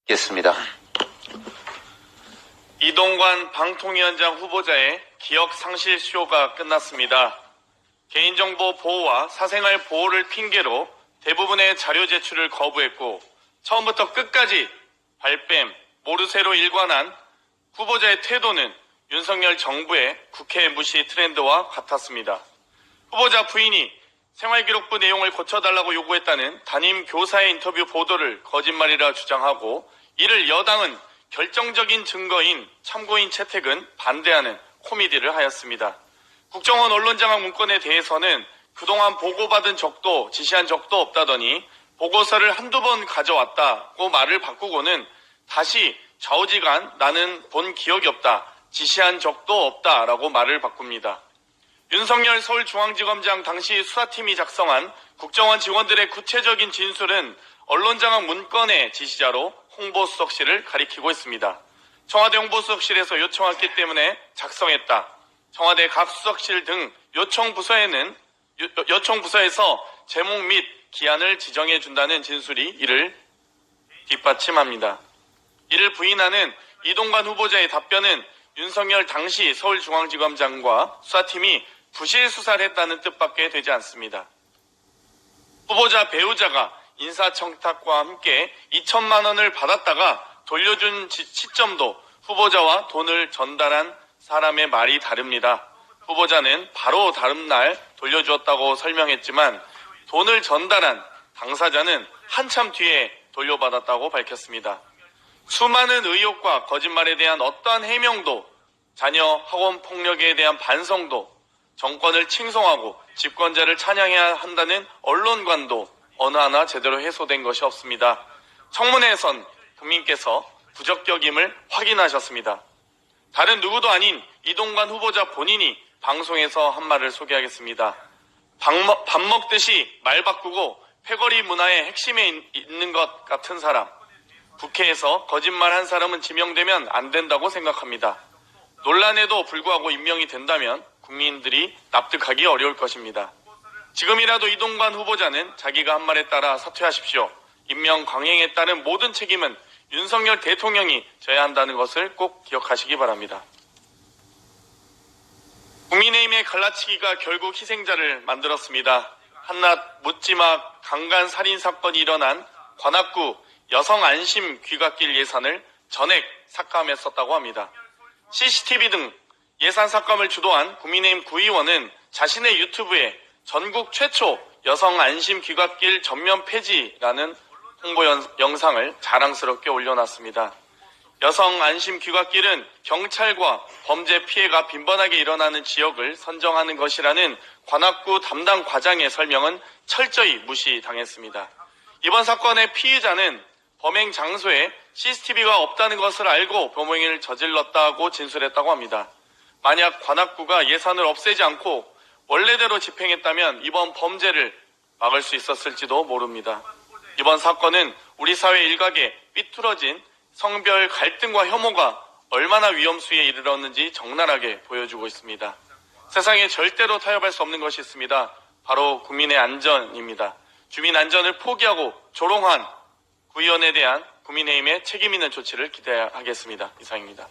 겠습니다. 이동관 방통위원장 후보자의 기억 상실 쇼가 끝났습니다. 개인정보 보호와 사생활 보호를 핑계로 대부분의 자료 제출을 거부했고 처음부터 끝까지 발뺌, 모르쇠로 일관한 후보자의 태도는 윤석열 정부의 국회 무시 트렌드와 같았습니다. 후보자 부인이 생활기록부 내용을 고쳐달라고 요구했다는 담임 교사의 인터뷰 보도를 거짓말이라 주장하고 이를 여당은 결정적인 증거인 참고인 채택은 반대하는 코미디를 하였습니다. 국정원 언론장악 문건에 대해서는 그동안 보고받은 적도 지시한 적도 없다더니 보고서를 한두 번 가져왔다고 말을 바꾸고는 다시 좌우지간 나는 본 기억이 없다, 지시한 적도 없다라고 말을 바꿉니다. 윤석열 서울중앙지검장 당시 수사팀이 작성한 국정원 직원들의 구체적인 진술은 언론장악 문건의 지시자로 홍보수석실을 가리키고 있습니다. 청와대 홍보수석실에서 요청했기 때문에 작성했다. 청와대 각 수석실 등 요청 부서에서 제목 및 기한을 지정해 준다는 진술이 이를 뒷받침합니다. 이를 부인하는 이동관 후보자의 답변은 윤석열 당시 서울중앙지검장과 수사팀이 부실 수사를 했다는 뜻밖에 되지 않습니다. 후보자 배우자가 인사청탁과 함께 2천만 원을 받았다가 돌려준 시점도 후보자와 돈을 전달한 사람의 말이 다릅니다. 후보자는 바로 다음 날 돌려주었다고 설명했지만 돈을 전달한 당사자는 한참 뒤에 돌려받았다고 밝혔습니다. 수많은 의혹과 거짓말에 대한 어떠한 해명도 자녀 학원 폭력에 대한 반성도 정권을 칭송하고 집권자를 찬양해야 한다는 언론관도 어느 하나 제대로 해소된 것이 없습니다. 청문회에선 국민께서 부적격임을 확인하셨습니다. 다른 누구도 아닌 이동관 후보자 본인이 방송에서 한 말을 소개하겠습니다. 밥 먹듯이 말 바꾸고 패거리 문화의 핵심에 있는 것 같은 사람. 국회에서 거짓말 한 사람은 지명되면 안 된다고 생각합니다. 논란에도 불구하고 임명이 된다면 국민들이 납득하기 어려울 것입니다. 지금이라도 이동관 후보자는 자기가 한 말에 따라 사퇴하십시오. 임명 강행에 따른 모든 책임은 윤석열 대통령이 져야 한다는 것을 꼭 기억하시기 바랍니다. 국민의힘의 갈라치기가 결국 희생자를 만들었습니다. 한낱 묻지마 강간 살인 사건이 일어난 관악구 여성 안심 귀갓길 예산을 전액 삭감했었다고 합니다. CCTV 등 예산 삭감을 주도한 국민의힘 구의원은 자신의 유튜브에 전국 최초 여성 안심 귀갓길 전면 폐지라는 홍보 영상을 자랑스럽게 올려놨습니다. 여성 안심 귀갓길은 경찰과 범죄 피해가 빈번하게 일어나는 지역을 선정하는 것이라는 관악구 담당 과장의 설명은 철저히 무시당했습니다. 이번 사건의 피의자는 범행 장소에 CCTV가 없다는 것을 알고 범행을 저질렀다고 진술했다고 합니다. 만약 관악구가 예산을 없애지 않고 원래대로 집행했다면 이번 범죄를 막을 수 있었을지도 모릅니다. 이번 사건은 우리 사회 일각에 삐뚤어진 성별 갈등과 혐오가 얼마나 위험수위에 이르렀는지 적나라하게 보여주고 있습니다. 세상에 절대로 타협할 수 없는 것이 있습니다. 바로 국민의 안전입니다. 주민 안전을 포기하고 조롱한 구의원에 대한 국민의힘의 책임 있는 조치를 기대하겠습니다. 이상입니다.